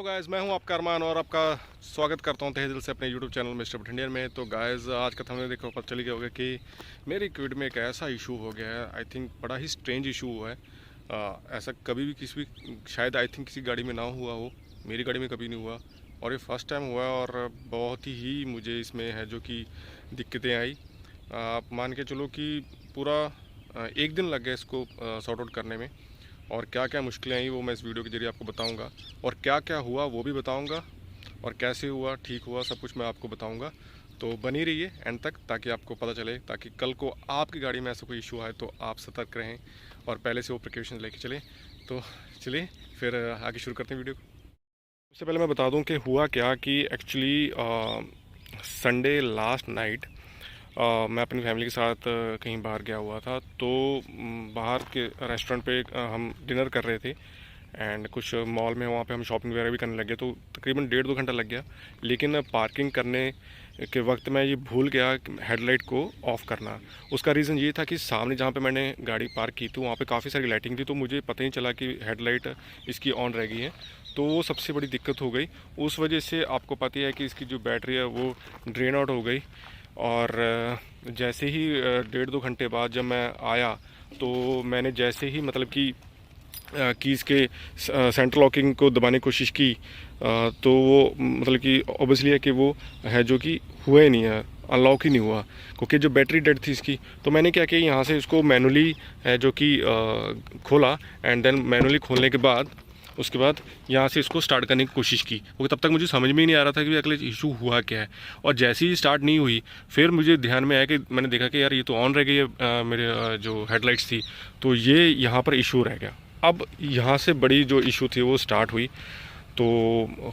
Guys, मैं हूं आपका अरमान और आपका स्वागत करता हूं तहे दिल से अपने यूट्यूब चैनल मिस्टर भटिंडियन में। तो गाइस, आज का थंबनेल देखो पता चल गया होगा कि मेरी क्विड में एक ऐसा इशू हो गया है। आई थिंक बड़ा ही स्ट्रेंज इशू हुआ है। ऐसा कभी भी किसी भी शायद आई थिंक किसी गाड़ी में ना हुआ हो, मेरी गाड़ी में कभी नहीं हुआ और ये फर्स्ट टाइम हुआ है और बहुत ही मुझे इसमें है जो कि दिक्कतें आई। आप मान के चलो कि पूरा एक दिन लग गया इसको सॉर्ट आउट करने में। और क्या क्या मुश्किलें आई वो मैं इस वीडियो के जरिए आपको बताऊंगा और क्या क्या हुआ वो भी बताऊंगा और कैसे हुआ, ठीक हुआ, सब कुछ मैं आपको बताऊंगा। तो बनी रहिए एंड तक ताकि आपको पता चले, ताकि कल को आपकी गाड़ी में ऐसा कोई इशू आए तो आप सतर्क रहें और पहले से वो प्रिकॉशन लेके चलें। तो चलिए फिर आगे शुरू करते हैं वीडियो को। उससे पहले मैं बता दूं कि हुआ क्या कि एक्चुअली संडे लास्ट नाइट मैं अपनी फैमिली के साथ कहीं बाहर गया हुआ था। तो बाहर के रेस्टोरेंट पे हम डिनर कर रहे थे एंड कुछ मॉल में वहाँ पे हम शॉपिंग वगैरह भी करने लगे। तो तकरीबन 1.5-2 घंटा लग गया, लेकिन पार्किंग करने के वक्त मैं ये भूल गया हेडलाइट को ऑफ़ करना। उसका रीज़न ये था कि सामने जहाँ पे मैंने गाड़ी पार्क की थी वहाँ पे काफ़ी सारी लाइटिंग थी, तो मुझे पता ही नहीं चला कि हेडलाइट इसकी ऑन रह गई है। तो वो सबसे बड़ी दिक्कत हो गई। उस वजह से आपको पता ही है कि इसकी जो बैटरी है वो ड्रेन आउट हो गई। और जैसे ही 1.5-2 घंटे बाद जब मैं आया तो मैंने जैसे ही मतलब कि कीज़ के सेंटर लॉकिंग को दबाने की कोशिश की, तो वो मतलब कि ऑब्वियसली है कि वो है जो कि हुआ ही नहीं है, अनलॉक ही नहीं हुआ क्योंकि जो बैटरी डेड थी इसकी। तो मैंने क्या किया, यहाँ से इसको मैनुअली है जो कि खोला एंड देन मैनुअली खोलने के बाद उसके बाद यहाँ से इसको स्टार्ट करने की कोशिश की, क्योंकि तब तक मुझे समझ में ही नहीं आ रहा था कि अगले इशू हुआ क्या है। और जैसे ही स्टार्ट नहीं हुई फिर मुझे ध्यान में आया कि मैंने देखा कि यार ये तो ऑन रह गई है, मेरे जो हेडलाइट्स थी, तो ये यहाँ पर इशू रह गया। अब यहाँ से बड़ी जो इशू थी वो स्टार्ट हुई। तो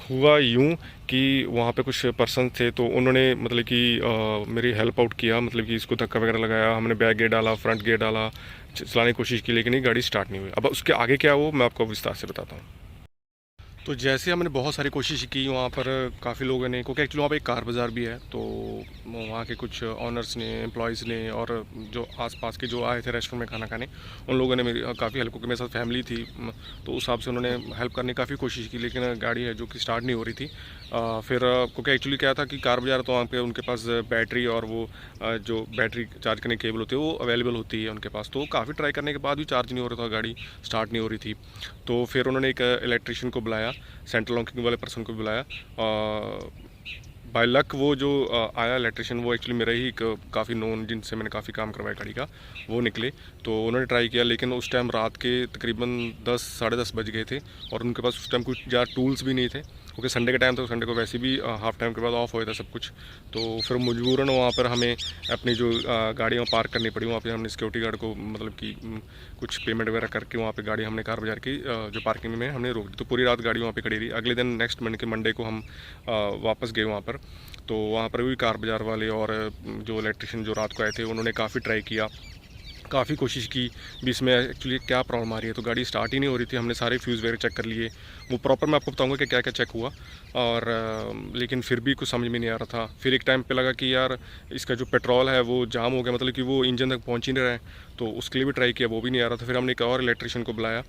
हुआ यूँ कि वहाँ पे कुछ पर्सन थे, तो उन्होंने मतलब कि मेरी हेल्प आउट किया, मतलब कि इसको धक्का वगैरह लगाया, हमने बैक गेयर डाला, फ्रंट गेयर डाला, चलाने की कोशिश की, लेकिन ये गाड़ी स्टार्ट नहीं हुई। अब उसके आगे क्या हो मैं आपको विस्तार से बताता हूँ। तो जैसे हमने बहुत सारी कोशिश की वहाँ पर, काफ़ी लोगों ने, क्योंकि एक्चुअली वहाँ पे एक कार बाज़ार भी है, तो वहाँ के कुछ ऑनर्स ने, एम्प्लॉयज़ ने और जो आसपास के जो आए थे रेस्टोरेंट में खाना खाने, उन लोगों ने मेरी काफ़ी हेल्प, क्योंकि मेरे साथ फैमिली थी तो उस हिसाब से उन्होंने हेल्प करने की काफ़ी कोशिश की, लेकिन गाड़ी है जो कि स्टार्ट नहीं हो रही थी। फिर क्योंकि एक्चुअली क्या था कि कार बाज़ार तो वहाँ पे उनके पास बैटरी और वो जो बैटरी चार्ज करने के केबल होती है वो अवेलेबल होती है उनके पास। तो काफ़ी ट्राई करने के बाद भी चार्ज नहीं हो रहा था, गाड़ी स्टार्ट नहीं हो रही थी। तो फिर उन्होंने एक इलेक्ट्रिशियन को बुलाया, सेंट्रल लॉकिंग वाले पर्सन को बुलाया। बाय लक वो जो आया इलेक्ट्रिशियन, वो एक्चुअली मेरा ही काफ़ी नोन, जिनसे मैंने काफ़ी काम करवाया गाड़ी का, वो निकले। तो उन्होंने ट्राई किया, लेकिन उस टाइम रात के तकरीबन 10-10:30 बज गए थे और उनके पास उस टाइम कुछ ज़्यादा टूल्स भी नहीं थे, क्योंकि संडे का टाइम था, संडे को वैसे भी हाफ टाइम के बाद ऑफ हो था सब कुछ। तो फिर मजबूरन वहाँ पर हमें अपनी जो गाड़ियाँ पार्क करनी पड़ी, वहाँ पे हमने सिक्योरिटी गार्ड को मतलब कि कुछ पेमेंट वगैरह करके वहाँ पे गाड़ी हमने कार बाजार की जो पार्किंग में हमने रोक दी। तो पूरी रात गाड़ी वहाँ पे खड़ी रही। अगले दिन नेक्स्ट मंडे को हम वापस गए वहाँ पर। तो वहाँ पर भी कार बाज़ार वाले और जो इलेक्ट्रिशियन जो रात को आए थे उन्होंने काफ़ी ट्राई किया, काफ़ी कोशिश की भी इसमें एक्चुअली क्या प्रॉब्लम आ रही है। तो गाड़ी स्टार्ट ही नहीं हो रही थी। हमने सारे फ्यूज़ वगैरह चेक कर लिए, वो प्रॉपर मैं आपको बताऊंगा कि क्या क्या चेक हुआ। और लेकिन फिर भी कुछ समझ में नहीं आ रहा था। फिर एक टाइम पे लगा कि यार इसका जो पेट्रोल है वो जाम हो गया, मतलब कि वो इंजन तक पहुंच ही नहीं रहा है। तो उसके लिए भी ट्राई किया, वो भी नहीं आ रहा था। फिर हमने एक और इलेक्ट्रिशियन को बुलाया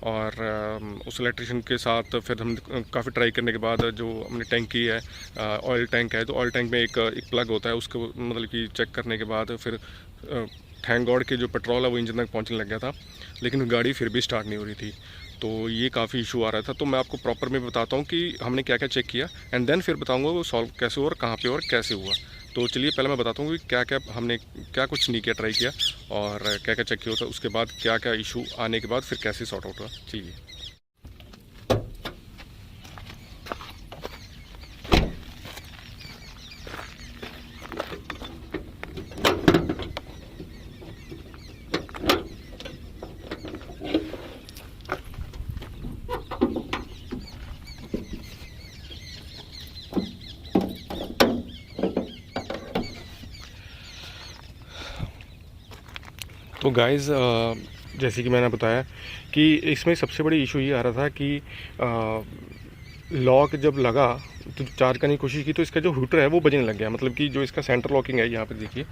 और उस इलेक्ट्रिशियन के साथ फिर हम काफ़ी ट्राई करने के बाद जो हमने टैंकी है, ऑयल टैंक है, तो ऑयल टैंक में एक प्लग होता है, उसको मतलब कि चेक करने के बाद फिर थैंक गॉड के जो पेट्रोल है वो इंजन तक पहुंचने लग गया था, लेकिन गाड़ी फिर भी स्टार्ट नहीं हो रही थी। तो ये काफ़ी इशू आ रहा था। तो मैं आपको प्रॉपर में बताता हूँ कि हमने क्या क्या चेक किया एंड देन फिर बताऊँगा वो सॉल्व कैसे हुआ और कहाँ पे और कैसे हुआ। तो चलिए पहले मैं बताता हूँ कि क्या क्या हमने क्या कुछ नहीं किया, ट्राई किया और क्या क्या चेक किया होता, उसके बाद क्या क्या इशू आने के बाद फिर कैसे सॉर्ट आउट हुआ। चलिए। तो गाइज़, जैसे कि मैंने बताया कि इसमें सबसे बड़ी इशू ये आ रहा था कि लॉक जब लगा तो चार्ज करने की कोशिश की तो इसका जो हूटर है वो बजने लग गया, मतलब कि जो इसका सेंटर लॉकिंग है यहाँ पे देखिए,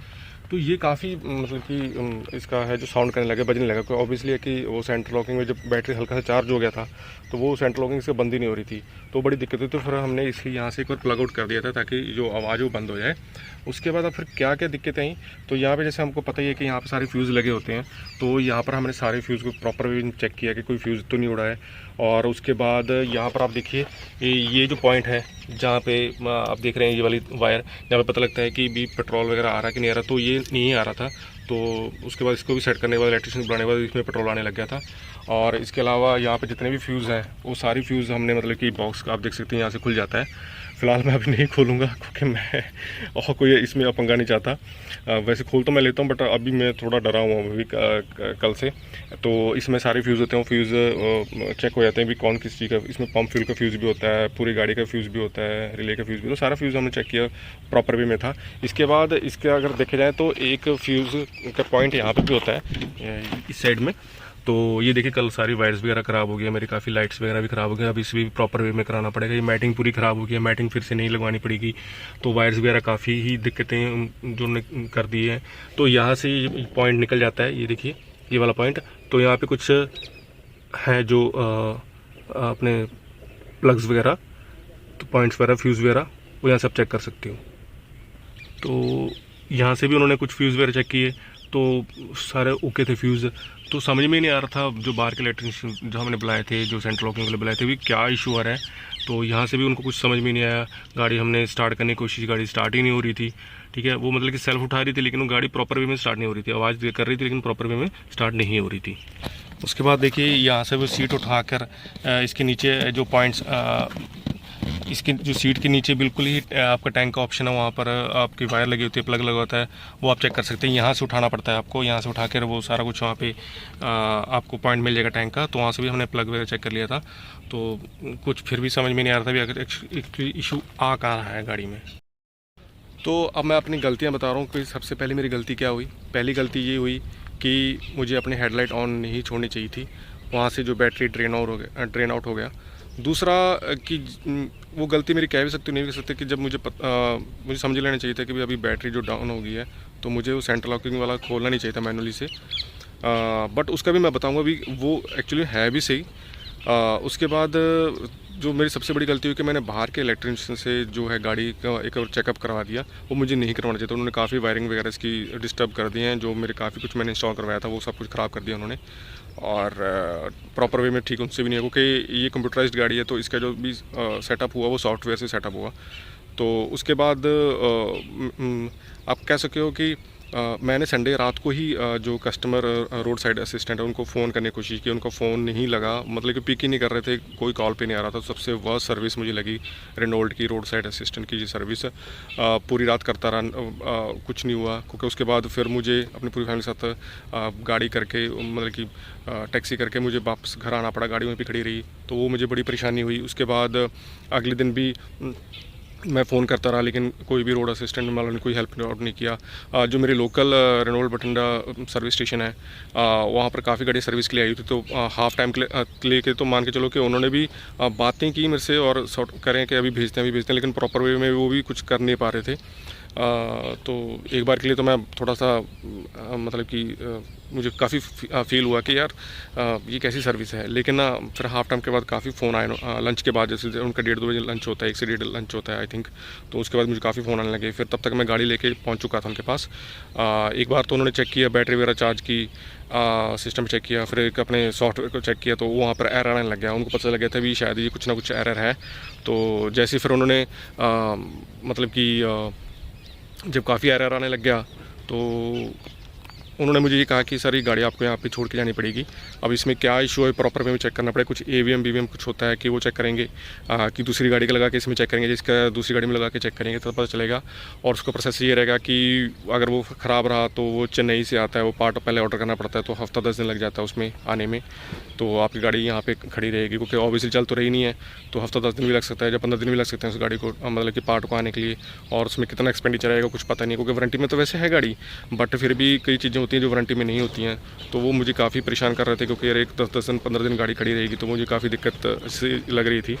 तो ये काफ़ी मतलब कि इसका है जो साउंड करने लगा, बजने लगा। ऑब्वियसली है कि वो सेंटर लॉकिंग में जब बैटरी हल्का सा चार्ज हो गया था तो वो सेंटर लॉकिंग से बंद ही नहीं हो रही थी, तो बड़ी दिक्कत हुई। तो फिर हमने इसकी यहाँ से एक बार प्लग आउट कर दिया था ताकि जो आवाज़ वो बंद हो जाए। उसके बाद अब फिर क्या क्या दिक्कतें आई, तो यहाँ पे जैसे हमको पता ही है कि यहाँ पे सारे फ्यूज़ लगे होते हैं, तो यहाँ पर हमने सारे फ्यूज़ को प्रॉपर वे चेक किया कि कोई फ्यूज़ तो नहीं उड़ा है। और उसके बाद यहाँ पर आप देखिए ये जो पॉइंट है जहाँ पे आप देख रहे हैं ये वाली वायर, जहाँ पे पता लगता है कि भी पेट्रोल वगैरह आ रहा कि नहीं आ रहा, तो ये नहीं आ रहा था। तो उसके बाद इसको भी सेट करने के बाद इलेक्ट्रिशियन बुलाने के बाद इसमें पेट्रोल आने लग गया था। और इसके अलावा यहाँ पे जितने भी फ्यूज़ हैं वो सारी फ्यूज़ हमने मतलब कि बॉक्स का आप देख सकते हैं यहाँ से खुल जाता है। फ़िलहाल मैं अभी नहीं खोलूँगा क्योंकि मैं और कोई इसमें पंगा नहीं चाहता। वैसे खोल तो मैं लेता हूँ बट अभी मैं थोड़ा डरा हुआ हूँ अभी कल से। तो इसमें सारे फ्यूज़ होते हैं, फ्यूज़ चेक हो जाते हैं भी कौन किस चीज़ का, इसमें पम्प फ्यूल का फ्यूज़ भी होता है, पूरी गाड़ी का फ्यूज़ भी होता है, रिले का फ्यूज़ भी, तो सारा फ्यूज़ हमने चेक किया प्रॉपर वे में था। इसके बाद इसके अगर देखे जाए तो एक फ्यूज़ का पॉइंट यहाँ पर भी होता है इस साइड में। तो ये देखिए कल सारी वायर्स वगैरह ख़राब हो गई, मेरी काफ़ी लाइट्स वगैरह भी ख़राब हो गई। अब इसे भी प्रॉपर वे में कराना पड़ेगा। ये मैटिंग पूरी ख़राब हो गई है, मैटिंग फिर से नहीं लगवानी पड़ेगी। तो वायर्स वगैरह काफ़ी ही दिक्कतें जो कर दी है। तो यहाँ से पॉइंट निकल जाता है, ये देखिए ये वाला पॉइंट। तो यहाँ पे कुछ है जो अपने प्लग्स वगैरह, तो पॉइंट्स वगैरह, फ्यूज़ वगैरह वो यहाँ सब चेक कर सकते हो। तो यहाँ से भी उन्होंने कुछ फ्यूज़ वगैरह चेक किए तो सारे ओके थे फ्यूज़। तो समझ में नहीं आ रहा था जो बाहर के इलेक्ट्रिशियन जो हमने बुलाए थे, जो सेंटर लॉकिंग वाले बुलाए थे, भी क्या इशू आ रहा है। तो यहाँ से भी उनको कुछ समझ में नहीं आया। गाड़ी हमने स्टार्ट करने की कोशिश, गाड़ी स्टार्ट ही नहीं हो रही थी। ठीक है, वो मतलब कि सेल्फ उठा रही थी लेकिन वो गाड़ी प्रॉपर वे में स्टार्ट नहीं हो रही थी, आवाज़ कर रही थी लेकिन प्रॉपर वे में स्टार्ट नहीं हो रही थी। उसके बाद देखिए यहाँ से वो सीट उठाकर इसके नीचे जो पॉइंट्स, इसकी जो सीट के नीचे बिल्कुल ही आपका टैंक का ऑप्शन है, वहाँ पर आपकी वायर लगी होती है, प्लग लगा होता है, वो आप चेक कर सकते हैं। यहाँ से उठाना पड़ता है आपको, यहाँ से उठाकर वो सारा कुछ वहाँ पे आपको पॉइंट मिल जाएगा टैंक का। तो वहाँ से भी हमने प्लग वगैरह चेक कर लिया था। तो कुछ फिर भी समझ में नहीं आ रहा था भी अगर इशू आ कहाँ रहा है गाड़ी में। तो अब मैं अपनी गलतियाँ बता रहा हूँ कि सबसे पहले मेरी गलती क्या हुई। पहली गलती ये हुई कि मुझे अपनी हेडलाइट ऑन नहीं छोड़नी चाहिए थी, वहाँ से जो बैटरी ड्रेन आउट हो गया। दूसरा कि वो गलती मेरी कह भी सकती नहीं भी सकती कि जब मुझे समझ लेना चाहिए था कि भाई अभी बैटरी जो डाउन हो गई है तो मुझे वो सेंटर लॉकिंग वाला खोलना नहीं चाहिए था मैनुअली से। बट उसका भी मैं बताऊंगा भी वो एक्चुअली है भी सही। उसके बाद जो मेरी सबसे बड़ी गलती हुई कि मैंने बाहर के इलेक्ट्रिशियन से जो है गाड़ी का एक और चेकअप करवा दिया, वो मुझे नहीं करवाना चाहिए था। उन्होंने काफ़ी वायरिंग वगैरह इसकी डिस्टर्ब कर दी हैं, जो मेरे काफ़ी कुछ मैंने इंस्टॉल करवाया था वो सब कुछ ख़राब कर दिया उन्होंने। और प्रॉपर वे में ठीक उनसे भी नहीं है क्योंकि ये कंप्यूटराइज्ड गाड़ी है, तो इसका जो भी सेटअप हुआ वो सॉफ्टवेयर से सेटअप हुआ। तो उसके बाद आप कह सकते हो कि मैंने संडे रात को ही जो कस्टमर रोड साइड असिस्टेंट है उनको फ़ोन करने की कोशिश की, उनका फ़ोन नहीं लगा, मतलब कि पिक ही नहीं कर रहे थे, कोई कॉल पे नहीं आ रहा था। सबसे वर्स्ट सर्विस मुझे लगी रेनॉल्ट की रोड साइड असिस्टेंट की, ये सर्विस पूरी रात करता रहा, कुछ नहीं हुआ। क्योंकि उसके बाद फिर मुझे अपनी पूरी फैमिली के साथ गाड़ी करके मतलब कि टैक्सी करके मुझे वापस घर आना पड़ा, गाड़ी वहीं पे खड़ी रही, तो वो मुझे बड़ी परेशानी हुई। उसके बाद अगले दिन भी मैं फ़ोन करता रहा लेकिन कोई भी रोड असिस्टेंट वालों ने कोई हेल्प नहीं किया। जो मेरे local Renault Bathinda service station है वहाँ पर काफ़ी गाड़ी सर्विस के लिए आई थी, तो हाफ़ टाइम के लिए के तो मान के चलो कि उन्होंने भी बातें की मेरे से और सॉर्ट करें कि अभी भेजते हैं लेकिन प्रॉपर वे में वो भी कुछ कर नहीं पा रहे थे। तो एक बार के लिए तो मैं थोड़ा सा मतलब कि मुझे काफ़ी फील हुआ कि यार ये कैसी सर्विस है। लेकिन ना फिर हाफ टाइम के बाद काफ़ी फ़ोन आए, लंच के बाद, जैसे उनका 1:30-2 बजे लंच होता है, 1 से 1:30 लंच होता है आई थिंक। तो उसके बाद मुझे काफ़ी फ़ोन आने लगे। फिर तब तक मैं गाड़ी लेके पहुंच चुका था उनके पास। एक बार तो उन्होंने चेक किया, बैटरी वगैरह चार्ज की, सिस्टम चेक किया, फिर एक अपने सॉफ्टवेयर को चेक किया तो वहाँ पर एरर आने लग गया। उनको पता लग गया था भी शायद ये कुछ ना कुछ एरर है। तो जैसे फिर उन्होंने मतलब कि जब काफ़ी एरर आने लग गया तो उन्होंने मुझे ये कहा कि सर ये गाड़ी आपको यहाँ पे छोड़ के जानी पड़ेगी। अब इसमें क्या इशू है प्रॉपर वे में चेक करना पड़ेगा, कुछ AVM BVM कुछ होता है कि वो चेक करेंगे कि दूसरी गाड़ी का लगा के इसमें चेक करेंगे, जिसका दूसरी गाड़ी में लगा के चेक करेंगे तो पता चलेगा। और उसका प्रोसेस ये रहेगा कि अगर वो ख़राब रहा तो वो चेन्नई से आता है, वो पार्ट पहले ऑर्डर करना पड़ता है, तो हफ्ता 10 दिन लग जाता है उसमें आने में। तो आपकी गाड़ी यहाँ पर खड़ी रहेगी क्योंकि ऑब्वियसली चल तो रही नहीं है, तो हफ्ता 10 दिन भी लग सकता है या 15 दिन भी लग सकते हैं उस गाड़ी को मतलब कि पार्ट को आने के लिए। और उसमें कितना एक्सपेंडिचर आएगा कुछ पता नहीं, क्योंकि वारंटी में तो वैसे है गाड़ी, बट फिर भी कई चीज़ें होती हैं जो वारंटी में नहीं होती हैं। तो वो मुझे काफ़ी परेशान कर रहे थे क्योंकि यार एक 10 दिन 15 दिन गाड़ी खड़ी रहेगी, तो मुझे काफ़ी दिक्कत से लग रही थी।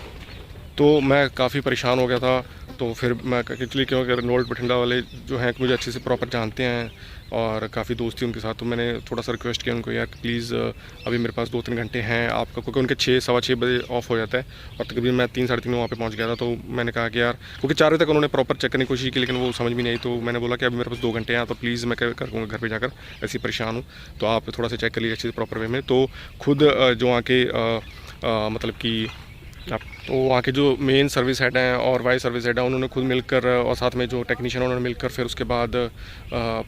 तो मैं काफ़ी परेशान हो गया था। तो फिर मैं एक्चुअली क्योंकि रेनॉल्ट बठिंडा वाले जो हैं मुझे अच्छे से प्रॉपर जानते हैं और काफ़ी दोस्ती उनके साथ, तो मैंने थोड़ा सा रिक्वेस्ट किया उनको, यार प्लीज़ अभी मेरे पास 2-3 घंटे हैं आपका, क्योंकि उनके 6-6:15 बजे ऑफ हो जाता है और तकरीबन मैं 3-3:30 में वहाँ पे पहुँच गया था। तो मैंने कहा कि यार, क्योंकि 4 बजे तक उन्होंने प्रॉपर चेक करने की कोशिश की लेकिन वो समझ में नहीं आई, तो मैंने बोला कि अभी मेरे पास 2 घंटे हैं, तो प्लीज़ मैं कर दूँगा घर पर जाकर, ऐसी परेशान हूँ, तो आप थोड़ा सा चेक कर लीजिए अच्छे से प्रॉपर वे में। तो खुद जो आके मतलब कि आप, तो वहाँ के जो मेन सर्विस हेड हैं और वाइस सर्विस हेड हैं उन्होंने खुद मिलकर और साथ में जो टेक्नीशियन उन्होंने मिलकर फिर उसके बाद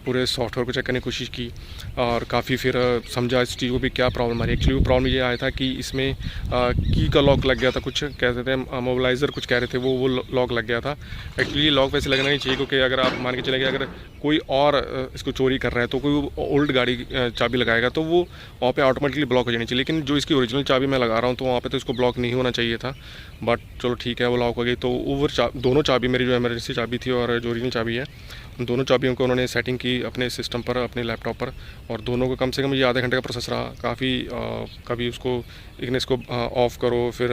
पूरे सॉफ्टवेयर को चेक करने की कोशिश की और काफ़ी फिर समझा इस चीज़ को भी क्या प्रॉब्लम आ रही है। एक्चुअली वो प्रॉब्लम ये आया था कि इसमें की का लॉक लग गया था, कुछ कहते थे मोबिलाइज़र कुछ कह रहे थे, वो लॉक लग गया था। एक्चुअली लॉक वैसे लगना नहीं चाहिए, क्योंकि अगर आप मान के चले गए अगर कोई और इसको चोरी कर रहा है तो कोई ओल्ड गाड़ी चाबी लगाएगा तो वो वहाँ पे ऑटोमेटिकली ब्लॉक हो जानी चाहिए, लेकिन जो इसकी ओरिजिनल चाबी मैं लगा रहा हूँ तो वहाँ पे तो इसको ब्लॉक नहीं होना चाहिए था। बट चलो ठीक है, वो लॉक हो गई। तो दोनों चाबी, मेरी जो इमरजेंसी चाबी थी और जो ओरिजिनल चाबी है, उन दोनों चाबियों को उन्होंने सेटिंग की अपने सिस्टम पर, अपने लैपटॉप पर, और दोनों को कम से कम ये आधे घंटे का प्रोसेस रहा। काफ़ी कभी उसको इग्निस को ऑफ़ करो, फिर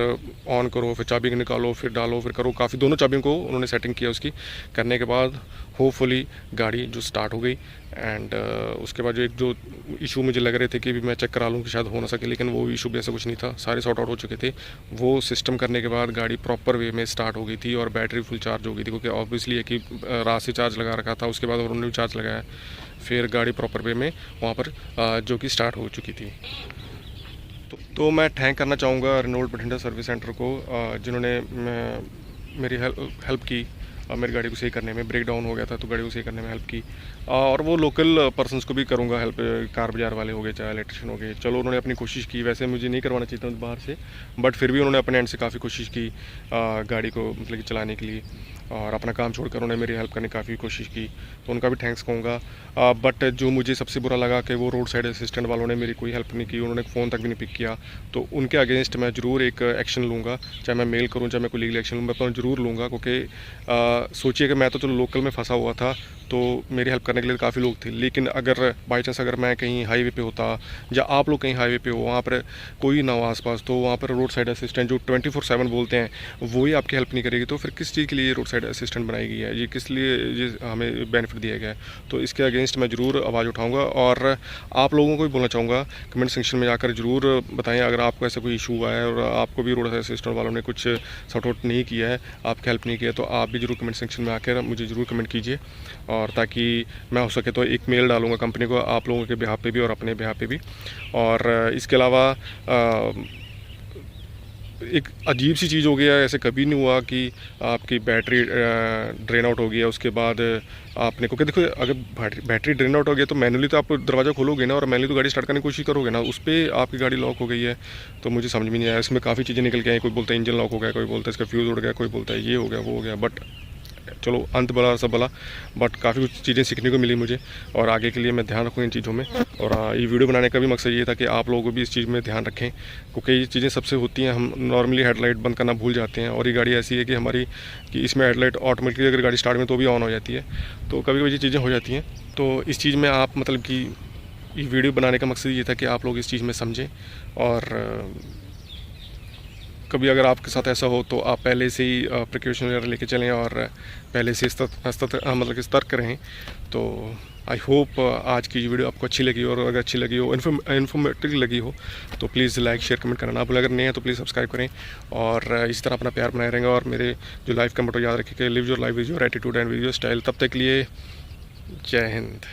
ऑन करो, फिर चाबी निकालो, फिर डालो, फिर करो, काफ़ी दोनों चाबियों को उन्होंने सेटिंग किया। उसकी करने के बाद होपफुली गाड़ी जो स्टार्ट हो गई। एंड उसके बाद जो इशू मुझे लग रहे थे कि भी मैं चेक करा लूँ कि शायद हो ना सके, लेकिन वो इशू भी ऐसा कुछ नहीं था, सारे सॉर्ट आउट हो चुके थे। वो सिस्टम करने के बाद गाड़ी प्रॉपर वे में स्टार्ट हो गई थी और बैटरी फुल चार्ज हो गई थी, क्योंकि ऑब्वियसली है कि रात से चार्ज लगा रखा था, उसके बाद उन्होंने भी चार्ज लगाया, फिर गाड़ी प्रॉपर वे में वहाँ पर जो कि स्टार्ट हो चुकी थी। तो मैं थैंक करना चाहूँगा रेनॉल्ट बठिंडा सर्विस सेंटर को, जिन्होंने मेरी हेल्प की मेरी गाड़ी को सही करने में। ब्रेक डाउन हो गया था तो गाड़ी को सही करने में हेल्प की। और वो लोकल पर्सनस को भी करूँगा हेल्प, कार बाज़ार वाले हो गए चाहे इलेक्ट्रिशियन हो गए, चलो उन्होंने अपनी कोशिश की। वैसे मुझे नहीं करवाना चाहिए था बाहर से, बट फिर भी उन्होंने अपने एंड से काफ़ी कोशिश की गाड़ी को मतलब कि चलाने के लिए, और अपना काम छोड़कर उन्होंने मेरी हेल्प करने की काफ़ी कोशिश की, तो उनका भी थैंक्स कहूँगा। बट जो मुझे सबसे बुरा लगा कि वो रोड साइड असिस्टेंट वालों ने मेरी कोई हेल्प नहीं की, उन्होंने फ़ोन तक भी नहीं पिक किया। तो उनके अगेंस्ट मैं ज़रूर एक एक्शन लूँगा, चाहे मैं मेल करूँ, चाहे मैं कोई लीगल एक्शन लूँ, मैं तो ज़रूर लूँगा। क्योंकि सोचिए कि मैं तो चलो लोकल में फंसा हुआ था, तो मेरी हेल्प करने के लिए काफ़ी लोग थे, लेकिन अगर बाई चांस अगर मैं कहीं हाईवे पे होता या आप लोग कहीं हाईवे पे हो, वहाँ पर कोई ना हो आसपास, तो वहाँ पर रोड साइड असिस्टेंट जो 24/7 बोलते हैं वो ही आपकी हेल्प नहीं करेगी, तो फिर किस चीज़ के लिए ये रोड साइड असिस्टेंट बनाई गई है, ये किस लिए ये हमें बेनिफिट दिया गया है। तो इसके अगेंस्ट मैं ज़रूर आवाज़ उठाऊँगा, और आप लोगों को भी बोलना चाहूँगा कमेंट सेक्शन में जाकर ज़रूर बताएँ अगर आपको ऐसा कोई इशू हुआ है और आपको भी रोड साइड असिस्टेंट वालों ने कुछ सॉर्ट आउट नहीं किया है, आपकी हेल्प नहीं किया, तो आप भी ज़रूर कमेंट सेक्शन में आकर मुझे ज़रूर कमेंट कीजिए, और ताकि मैं हो सके तो एक मेल डालूँगा कंपनी को आप लोगों के बिहाफ पे भी और अपने बिहाफ पे भी। और इसके अलावा एक अजीब सी चीज़ हो गया है, ऐसे कभी नहीं हुआ कि आपकी बैटरी ड्रेन आउट हो गई है उसके बाद आपने, क्योंकि देखो अगर बैटरी ड्रेन आउट हो गया तो मैनुअली तो आप दरवाज़ा खोलोगे ना, और मैनुअली तो गाड़ी स्टार्ट करने की कोशिश करोगे ना, उस पर आपकी गाड़ी लॉक हो गई है। तो मुझे समझ में नहीं आया, इसमें काफ़ी चीज़ें निकल के आई, कोई बोलता है इंजन लॉक हो गया, कोई बोलता है इसका फ्यूज़ उड़ गया, कोई बोलता है ये हो गया वो हो गया। बट चलो अंत भला सब भला, बट काफ़ी कुछ चीज़ें सीखने को मिली मुझे, और आगे के लिए मैं ध्यान रखूँ इन चीज़ों में। और ये वीडियो बनाने का भी मकसद ये था कि आप लोगों को भी इस चीज़ में ध्यान रखें, क्योंकि ये चीज़ें सबसे होती हैं, हम नॉर्मली हेडलाइट बंद करना भूल जाते हैं, और ये गाड़ी ऐसी है कि हमारी कि इसमें हेडलाइट ऑटोमेटिकली अगर गाड़ी स्टार्ट में तो भी ऑन हो जाती है, तो कभी कभी ये चीज़ें हो जाती हैं। तो इस चीज़ में आप मतलब कि ये वीडियो बनाने का मकसद ये था कि आप लोग इस चीज़ में समझें, और कभी अगर आपके साथ ऐसा हो तो आप पहले से ही प्रिकॉशन वगैरह लेके चलें और पहले से मतलब कि सतर्क रहें। तो आई होप आज की वीडियो आपको अच्छी लगी, और अगर अच्छी लगी हो, इन्फॉर्मेटिव लगी हो, तो प्लीज़ लाइक शेयर कमेंट करना ना भूलें। अगर नए हैं तो प्लीज़ सब्सक्राइब करें, और इस तरह अपना प्यार बनाए रहेंगे। और मेरे जो लाइफ का मोटो याद रखें कि live your life with your attitude and with your style. तब तक के लिए जय हिंद।